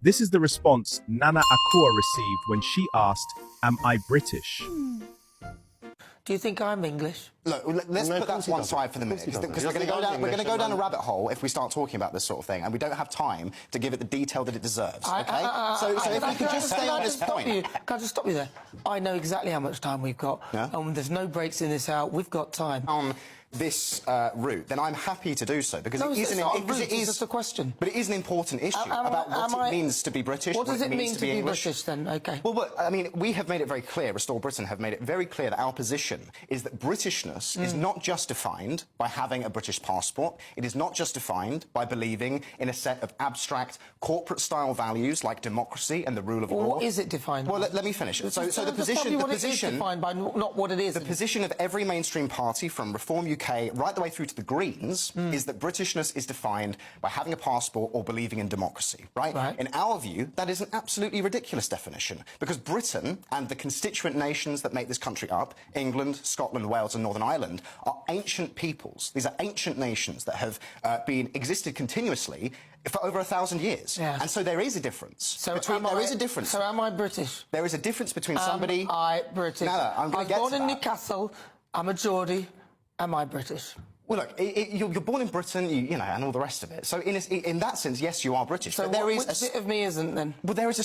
This is the response Nana Akua received when she asked, "Am I British?" Do you think I'm English? Look, let's put that to one side for the minute, because we're going to go down a rabbit hole if we start talking about this sort of thing, and we don't have time to give it the detail that it deserves, okay? So if we could just stay on this point... Can I just stop you there? I know exactly how much time we've got. Yeah? There's no breaks in this hour. We've got time. On this route, then I'm happy to do so, because it is just a question. But it is an important issue about what it means to be British. What does it mean to be English. British, then? OK. Well, I mean, we have made it very clear, Restore Britain have made it very clear that our position is that Britishness is not just defined by having a British passport. It is not just defined by believing in a set of abstract corporate-style values like democracy and the rule of law. What is it defined by? Well, let me finish. So the position... It is defined by, not what it is. The position of every mainstream party, from Reform UK right the way through to the Greens, is that Britishness is defined by having a passport or believing in democracy, right? In our view, that is an absolutely ridiculous definition, because Britain and the constituent nations that make this country up, England, Scotland, Wales and Northern Ireland, are ancient peoples. These are ancient nations that have existed continuously for over 1,000 years. Yeah. And so there is a difference. There is a difference. So am I British? There is a difference between somebody... Am I British? No, I'm going to get to that. I was born in Newcastle. I'm a Geordie. Am I British? Well, look, you're born in Britain, you know, and all the rest of it. So in that sense, yes, you are British. So but there is which bit of me isn't, then? Well, there is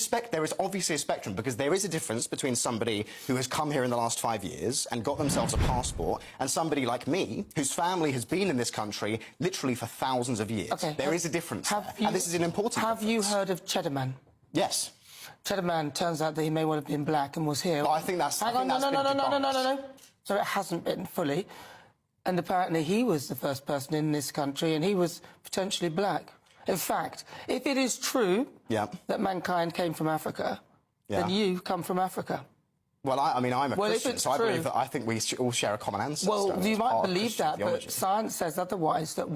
obviously a spectrum, because there is a difference between somebody who has come here in the last 5 years and got themselves a passport, and somebody like me, whose family has been in this country literally for thousands of years. Okay, there is a difference there, and this is an important difference. Have you heard of Cheddar Man? Yes. Cheddar Man, turns out that he may well have been black and was here. But I think that's... Hang on, no. So it hasn't been fully. And apparently he was the first person in this country, and he was potentially black. In fact, if it is true that mankind came from Africa, then you come from Africa. Well, I mean, I'm a Christian, so I think we all share a common ancestor. Well, you might believe that, but science says otherwise, that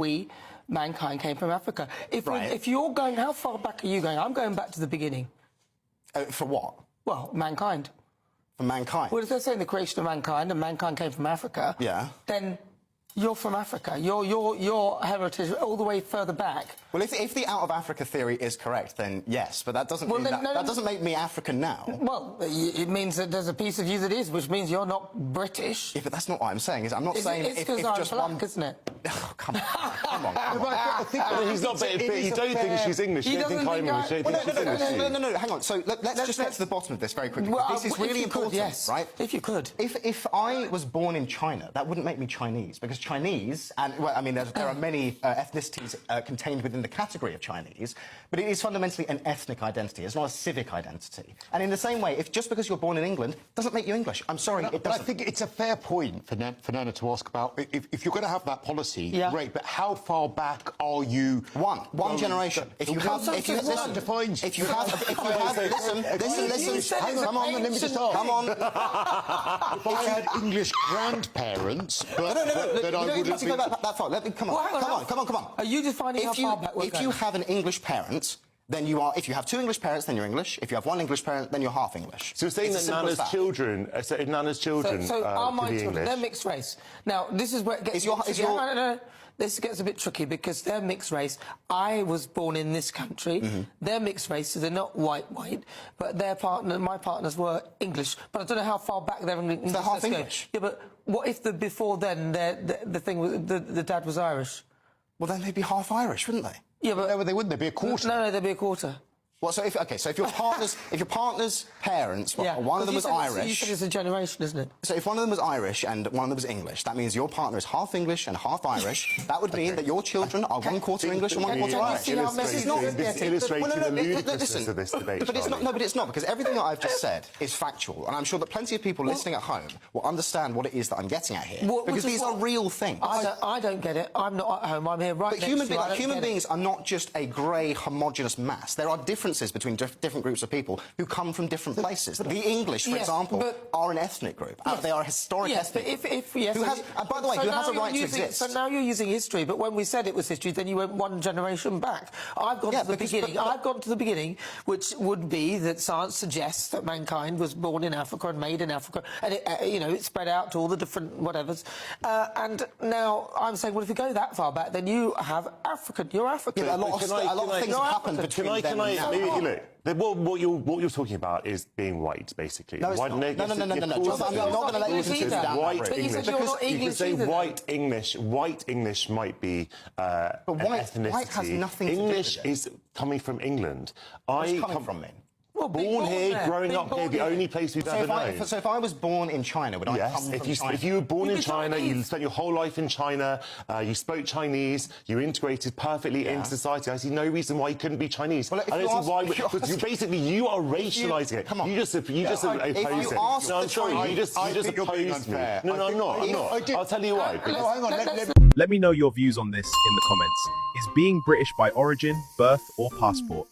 mankind came from Africa. If you're going, how far back are you going? I'm going back to the beginning. For what? Well, mankind. For mankind? Well, if they're saying the creation of mankind, and mankind came from Africa, then... You're from Africa. Your heritage all the way further back. Well, if the out of Africa theory is correct, then yes, but that doesn't that doesn't make me African now. Well, it means that there's a piece of you that is, which means you're not British. Yeah, but that's not what I'm saying. I'm not saying it's because I'm black, isn't it? Oh, come on. I think he's not. You don't think she's English. You don't think I'm English. You think she's English. No. Hang on. So let's just get to the bottom of this very quickly. This is really important, right? If you could. If I was born in China, that wouldn't make me Chinese, because Chinese, and well, I mean, there are many ethnicities contained within the category of Chinese, but it is fundamentally an ethnic identity. It's not a civic identity. And in the same way, if just because you're born in England doesn't make you English, I'm sorry, it doesn't. But I think it's a fair point for Nana to ask about. If you're going to have that policy, great, but how far back are you? One generation. Listen, hang on, come on, let me just ask. Come on. If I had English grandparents, but that I would have been... that far. Come on. Are you defining how far back we're going? If you have an English parent, then you are... If you have two English parents, then you're English. If you have one English parent, then you're half English. So you're saying that Nana's children... So are my children, they're mixed race. Now, this is where it gets... No. This gets a bit tricky, because they're mixed race. I was born in this country. They're mixed race, so they're not white, but my partners were English. But I don't know how far back they're English. They're half English. Yeah, but what if before then the thing was the dad was Irish? Well, then they'd be half Irish, wouldn't they? Yeah, but no, they wouldn't. They'd be a quarter. No, they'd be a quarter. Well, so if your partner's parents, one of them was Irish... You said it's a generation, isn't it? So if one of them was Irish and one of them was English, that means your partner is half English and half Irish. That would mean that your children are one quarter English and one quarter Irish. Illustrating the ludicrousness of this debate. But it's not, because everything that I've just said is factual, and I'm sure that plenty of people listening at home will understand what it is that I'm getting at here, because these are real things. I don't get it. I'm not at home. I'm here right next to you. But human beings are not just a grey, homogenous mass. There are differences between different groups of people who come from different places. The English, for example, are an ethnic group. They are a historic ethnic group. And by the way, who has a right to exist. So now you're using history, but when we said it was history, then you went one generation back. I've gone to the beginning. I've gone to the beginning, which would be that science suggests that mankind was born in Africa and made in Africa, and it spread out to all the different whatevers. And now I'm saying, well, if you go that far back, then you have African. You're African. Yeah, a lot of things have happened between then and now. What you're talking about is being white, basically. No, it's white, not. No. I'm not going to let you consider that. White English. You can say white English. White English might be but white has nothing to do with it. English is coming from England. Where's coming from then? Well, born here, growing up here, the only place we've ever known. So if I was born in China, would I come from China? If you were born in China, you spent your whole life in China, you spoke Chinese, you integrated perfectly into society, I see no reason why you couldn't be Chinese. Well, I don't see why, because you are racialising it. Come on. You just oppose it. No, I'm sorry, you just opposed me. No, I'm not. I'll tell you why. Hang on, Let me know your views on this in the comments. Is being British by origin, birth, or passport